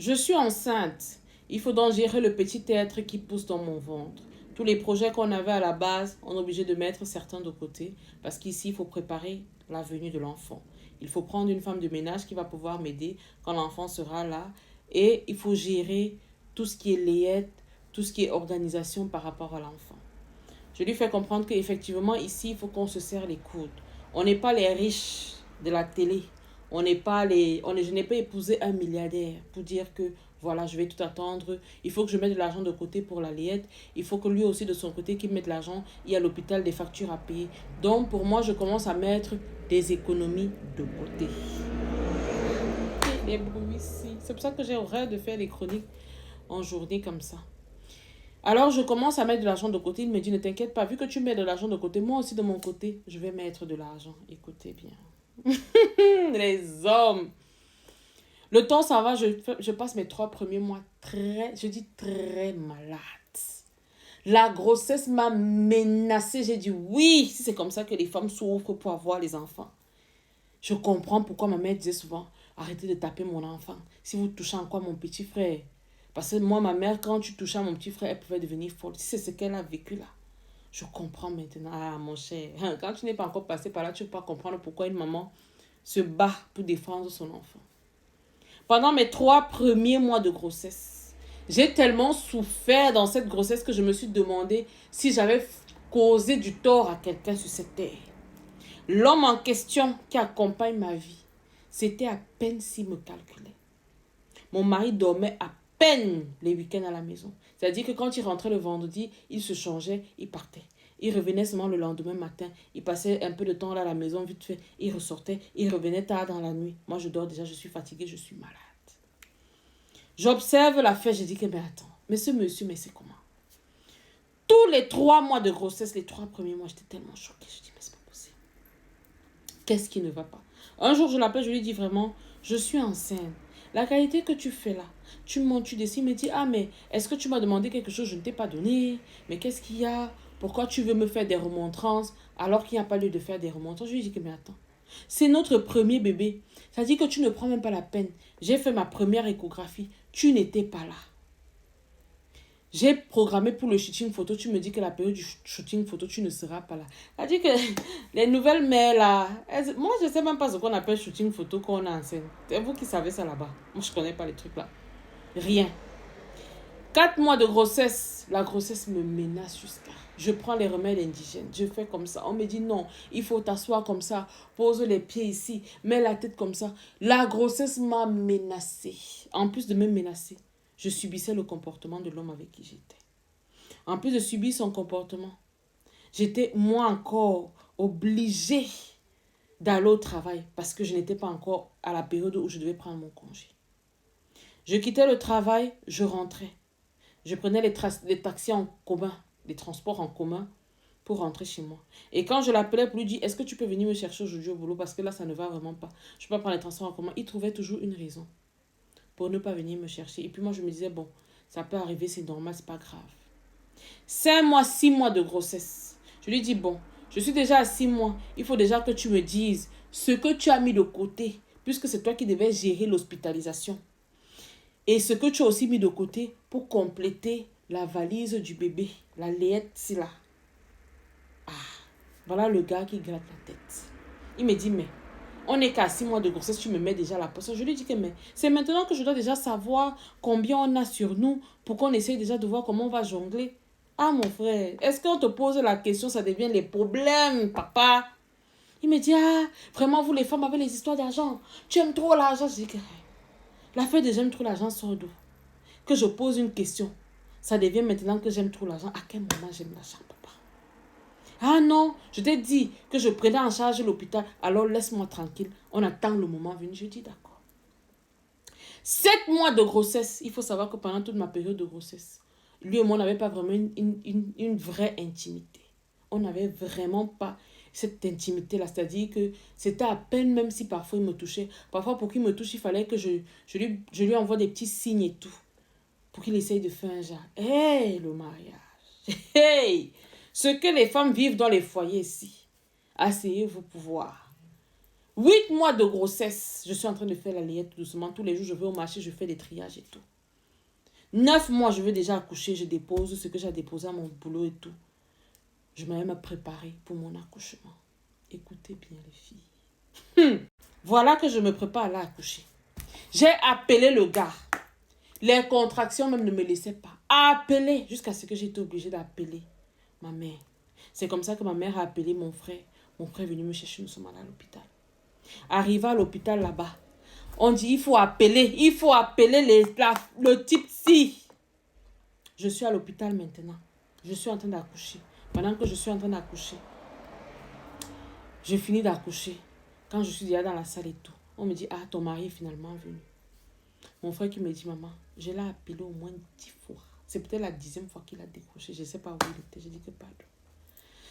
Je suis enceinte. Il faut donc gérer le petit être qui pousse dans mon ventre. Tous les projets qu'on avait à la base, on est obligé de mettre certains de côté parce qu'ici, il faut préparer la venue de l'enfant. Il faut prendre une femme de ménage qui va pouvoir m'aider quand l'enfant sera là. Et il faut gérer tout ce qui est layette, tout ce qui est organisation par rapport à l'enfant. Je lui fais comprendre qu'effectivement, ici, il faut qu'on se serre les coudes. On n'est pas les riches de la télé. Je n'ai pas épousé un milliardaire pour dire que voilà, je vais tout attendre. Il faut que je mette de l'argent de côté pour la layette. Il faut que lui aussi, de son côté, qu'il mette de l'argent. Il y a l'hôpital, des factures à payer. Donc, pour moi, je commence à mettre des économies de côté. Les bruits ici. C'est pour ça que j'ai horreur de faire les chroniques en journée comme ça. Alors, je commence à mettre de l'argent de côté. Il me dit, ne t'inquiète pas, vu que tu mets de l'argent de côté, moi aussi de mon côté, je vais mettre de l'argent. Écoutez bien. Les hommes. Le temps, ça va, je passe mes 3 premiers mois très malade. La grossesse m'a menacée. J'ai dit oui, si c'est comme ça que les femmes souffrent pour avoir les enfants. Je comprends pourquoi ma mère disait souvent, arrêtez de taper mon enfant. Si vous touchez encore mon petit frère. Parce que moi, ma mère, quand tu touchais à mon petit frère, elle pouvait devenir folle. Si c'est ce qu'elle a vécu là. Je comprends maintenant. Ah, mon cher. Quand tu n'es pas encore passé par là, tu ne peux pas comprendre pourquoi une maman se bat pour défendre son enfant. Pendant mes 3 premiers mois de grossesse, j'ai tellement souffert dans cette grossesse que je me suis demandé si j'avais causé du tort à quelqu'un sur cette terre. L'homme en question qui accompagne ma vie, c'était à peine s'il me calculait. Mon mari dormait à peine les week-ends à la maison. C'est-à-dire que quand il rentrait le vendredi, il se changeait, il partait. Il revenait seulement le lendemain matin. Il passait un peu de temps là à la maison, vite fait. Il ressortait, il revenait tard dans la nuit. Moi, je dors déjà, je suis fatiguée, je suis malade. J'observe la fête, je dis que, mais attends, mais ce monsieur, mais c'est comment? Tous les 3 mois de grossesse, les 3 premiers mois, j'étais tellement choquée. Je dis, mais c'est pas possible. Qu'est-ce qui ne va pas? Un jour, je l'appelle, je lui dis vraiment, je suis enceinte. La qualité que tu fais là, tu montes, tu décides, il me dit, ah mais est-ce que tu m'as demandé quelque chose, je ne t'ai pas donné? Mais qu'est-ce qu'il y a? Pourquoi tu veux me faire des remontrances alors qu'il n'y a pas lieu de faire des remontrances? Je lui dis que, mais attends, c'est notre premier bébé. Ça dit que tu ne prends même pas la peine. J'ai fait ma première échographie, tu n'étais pas là. J'ai programmé pour le shooting photo. Tu me dis que la période du shooting photo, tu ne seras pas là. Ça dit que les nouvelles mères là, moi je ne sais même pas ce qu'on appelle shooting photo quand on est enceinte. C'est vous qui savez ça là-bas. Moi je ne connais pas les trucs là. Rien. 4 mois de grossesse, la grossesse me menace jusqu'à. Je prends les remèdes indigènes, je fais comme ça. On me dit non, il faut t'asseoir comme ça, pose les pieds ici, mets la tête comme ça. La grossesse m'a menacée. En plus de me menacer, je subissais le comportement de l'homme avec qui j'étais. En plus de subir son comportement, j'étais moi encore obligée d'aller au travail parce que je n'étais pas encore à la période où je devais prendre mon congé. Je quittais le travail, je rentrais. Je prenais les taxis en commun, les transports en commun pour rentrer chez moi. Et quand je l'appelais pour lui dire, est-ce que tu peux venir me chercher aujourd'hui au boulot parce que là, ça ne va vraiment pas. Je ne peux pas prendre les transports en commun. Il trouvait toujours une raison pour ne pas venir me chercher. Et puis moi, je me disais, bon, ça peut arriver, c'est normal, c'est pas grave. 5 mois, 6 mois de grossesse. Je lui dis, bon, je suis déjà à 6 mois. Il faut déjà que tu me dises ce que tu as mis de côté, puisque c'est toi qui devais gérer l'hospitalisation. Et ce que tu as aussi mis de côté pour compléter la valise du bébé, la layette, c'est là. Ah, voilà le gars qui gratte la tête. Il me dit, mais on n'est qu'à 6 mois de grossesse, tu me mets déjà la pression. Je lui dis que, mais c'est maintenant que je dois déjà savoir combien on a sur nous pour qu'on essaye déjà de voir comment on va jongler. Ah, mon frère, est-ce qu'on te pose la question, ça devient les problèmes, papa? Il me dit, ah, vraiment, vous les femmes avez les histoires d'argent. Tu aimes trop l'argent. Je dis que l'affaire de j'aime trop l'argent sort d'où? Que je pose une question. Ça devient maintenant que j'aime trop l'argent. À quel moment j'aime l'argent, papa? Ah non, je t'ai dit que je prenais en charge l'hôpital. Alors laisse-moi tranquille. On attend le moment venu. Je dis d'accord. 7 mois de grossesse. Il faut savoir que pendant toute ma période de grossesse, lui et moi, on n'avait pas vraiment une vraie intimité. On n'avait vraiment pas cette intimité-là. C'est-à-dire que c'était à peine, même si parfois il me touchait. Parfois, pour qu'il me touche, il fallait que je lui envoie des petits signes et tout. Pour qu'il essaye de faire un genre. Hey, le mariage. Hey, ce que les femmes vivent dans les foyers ici. Asseyez-vous pour voir. 8 mois de grossesse, je suis en train de faire la layette doucement. Tous les jours, je vais au marché, je fais des triages et tout. 9 mois, je veux déjà accoucher, je dépose ce que j'ai déposé à mon boulot et tout. Je m'avais même préparé pour mon accouchement. Écoutez bien les filles. Voilà que je me prépare à l'accoucher. J'ai appelé le gars. Les contractions même ne me laissaient pas. Appeler jusqu'à ce que j'étais obligée d'appeler ma mère. C'est comme ça que ma mère a appelé mon frère. Mon frère est venu me chercher, nous sommes allés à l'hôpital. Arrivé à l'hôpital là-bas, on dit il faut appeler le type si. Je suis à l'hôpital maintenant. Je suis en train d'accoucher. Pendant que je suis en train d'accoucher, je finis d'accoucher. Quand je suis déjà dans la salle et tout, on me dit ah, ton mari est finalement venu. Mon frère qui me dit maman, je l'ai appelé au moins 10 fois. C'est peut-être la 10e fois qu'il a décroché. Je ne sais pas où il était. J'ai dit que pardon.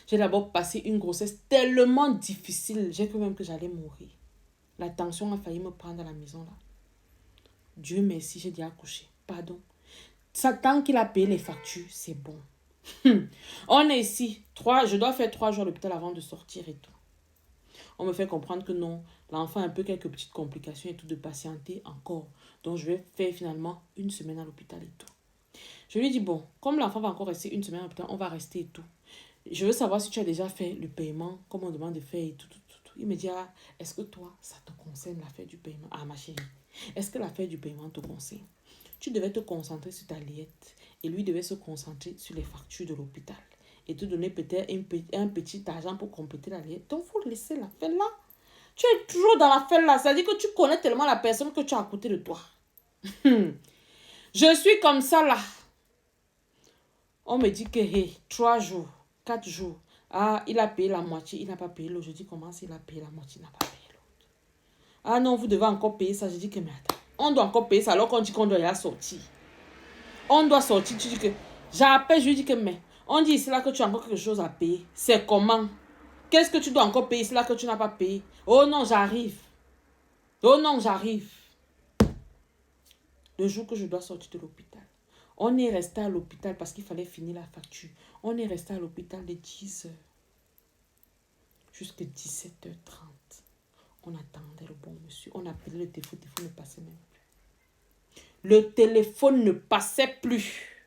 J'ai d'abord passé une grossesse tellement difficile. J'ai cru même que j'allais mourir. La tension a failli me prendre à la maison là. Dieu merci, j'ai déjà accouché. Pardon. Ça, tant qu'il a payé les factures, c'est bon. On est ici. Je dois faire 3 jours à l'hôpital avant de sortir et tout. On me fait comprendre que non, l'enfant a un peu quelques petites complications et tout, de patienter encore. Donc, je vais faire finalement 1 semaine à l'hôpital et tout. Je lui dis, bon, comme l'enfant va encore rester 1 semaine à l'hôpital, on va rester et tout. Je veux savoir si tu as déjà fait le paiement, comme on demande de faire et tout. Il me dit, ah, est-ce que toi, ça te concerne l'affaire du paiement? Ah, ma chérie, est-ce que l'affaire du paiement te concerne? Tu devais te concentrer sur ta liette et lui devait se concentrer sur les factures de l'hôpital et te donner peut-être un petit argent pour compléter la liette. Donc, il faut laisser l'affaire là. Tu es toujours dans l'affaire là. C'est-à-dire que tu connais tellement la personne que tu as à côté de toi. Je suis comme ça là. On me dit que, hey, 3 jours, 4 jours. Ah, il a payé la moitié, il n'a pas payé l'autre. Je dis, comment s'il a payé la moitié, il n'a pas payé l'autre? Ah non, vous devez encore payer ça. Je dis que, mais attends, on doit encore payer ça alors qu'on dit qu'on doit y aller sortir. On doit sortir, tu dis que, j'appelle, je lui dis que, mais, on dit ici là que tu as encore quelque chose à payer. C'est comment? Qu'est-ce que tu dois encore payer ici là que tu n'as pas payé? Oh non, j'arrive. Oh non, j'arrive. Le jour que je dois sortir de l'hôpital, on est resté à l'hôpital parce qu'il fallait finir la facture. On est resté à l'hôpital de 10h jusqu'à 17h30. On attendait le bon monsieur. On appelait le téléphone ne passait même plus. Le téléphone ne passait plus.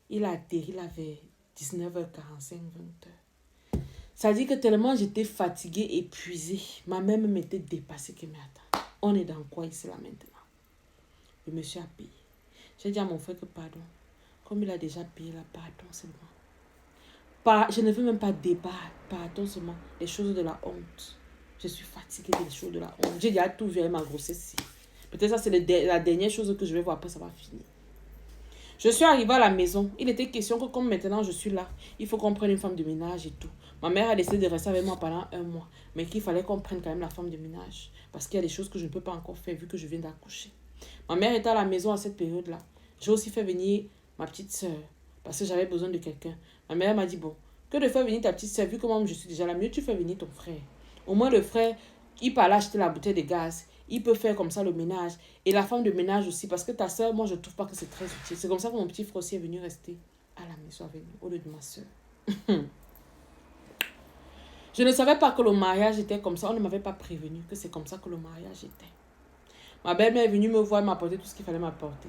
Il a atterri là vers 19h45, 20h. Ça dit que tellement j'étais fatiguée, épuisée. Ma mère me m'était dépassée que, mais attends, on est dans quoi ici là maintenant? Le monsieur a payé. J'ai dit à mon frère que pardon. Comme il a déjà payé là, pardon seulement. Je ne veux même pas débattre. Pardon seulement. Les choses de la honte. Je suis fatiguée des choses de la honte. J'ai déjà tout vu avec ma grossesse ici. Peut-être ça c'est la dernière chose que je vais voir. Après ça va finir. Je suis arrivée à la maison. Il était question que comme maintenant je suis là, il faut qu'on prenne une femme de ménage et tout. Ma mère a décidé de rester avec moi pendant 1 mois. Mais qu'il fallait qu'on prenne quand même la femme de ménage. Parce qu'il y a des choses que je ne peux pas encore faire vu que je viens d'accoucher. Ma mère était à la maison à cette période-là. J'ai aussi fait venir ma petite soeur. Parce que j'avais besoin de quelqu'un. Ma mère m'a dit, bon, que de faire venir ta petite soeur, vu comment je suis déjà là, mieux tu fais venir ton frère. Au moins le frère, il peut aller acheter la bouteille de gaz. Il peut faire comme ça le ménage. Et la femme de ménage aussi. Parce que ta soeur, moi, je ne trouve pas que c'est très utile. C'est comme ça que mon petit frère aussi est venu rester à la maison avec nous, au lieu de ma soeur. Je ne savais pas que le mariage était comme ça. On ne m'avait pas prévenu que c'est comme ça que le mariage était. Ma belle-mère est venue me voir, m'apporter tout ce qu'il fallait m'apporter.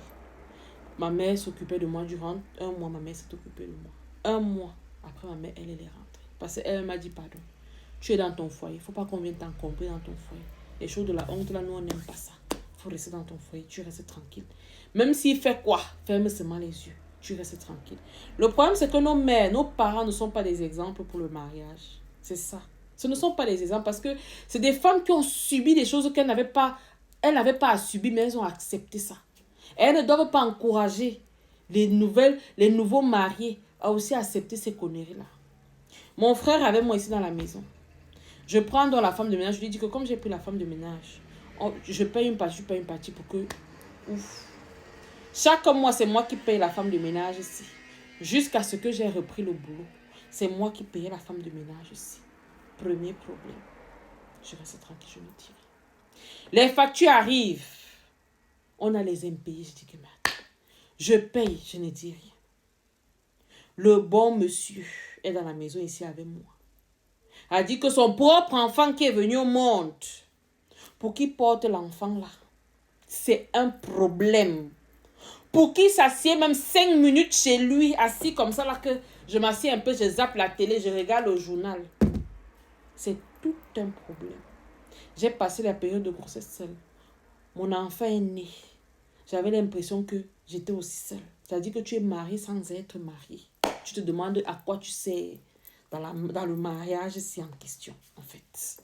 Ma mère s'occupait de moi durant 1 mois. Ma mère s'est occupée de moi. 1 mois. Après, ma mère, elle est rentrée. Parce qu'elle m'a dit, pardon, tu es dans ton foyer. Il ne faut pas qu'on vienne t'encombrer dans ton foyer. Les choses de la honte, là, nous, on n'aime pas ça. Il faut rester dans ton foyer. Tu restes tranquille. Même s'il fait quoi, ferme seulement les yeux. Tu restes tranquille. Le problème, c'est que nos mères, nos parents ne sont pas des exemples pour le mariage. C'est ça. Ce ne sont pas des exemples parce que c'est des femmes qui ont subi des choses qu'elles n'avaient pas. Elles n'avaient pas à subir, mais elles ont accepté ça. Elles ne doivent pas encourager les nouveaux mariés à aussi accepter ces conneries-là. Mon frère avait moi ici dans la maison. Je prends dans la femme de ménage, je lui dis que comme j'ai pris la femme de ménage, je paye une partie pour que... Ouf. Chaque mois, c'est moi qui paye la femme de ménage ici. Jusqu'à ce que j'ai repris le boulot. C'est moi qui payais la femme de ménage ici. Premier problème. Je reste tranquille, je me tire. Les factures arrivent. On a les impayés. Je dis que attends. Je paye, je ne dis rien. Le bon monsieur est dans la maison ici avec moi. a dit que son propre enfant qui est venu au monde, pour qui porte l'enfant là, c'est un problème. Pour qui s'assied même 5 minutes chez lui, assis comme ça là, que je m'assieds un peu, je zappe la télé, je regarde le journal. C'est tout un problème. J'ai passé la période de grossesse seule. Mon enfant est né. J'avais l'impression que j'étais aussi seule. C'est-à-dire que tu es marié sans être marié. Tu te demandes à quoi tu sers dans le mariage, c'est en question, en fait.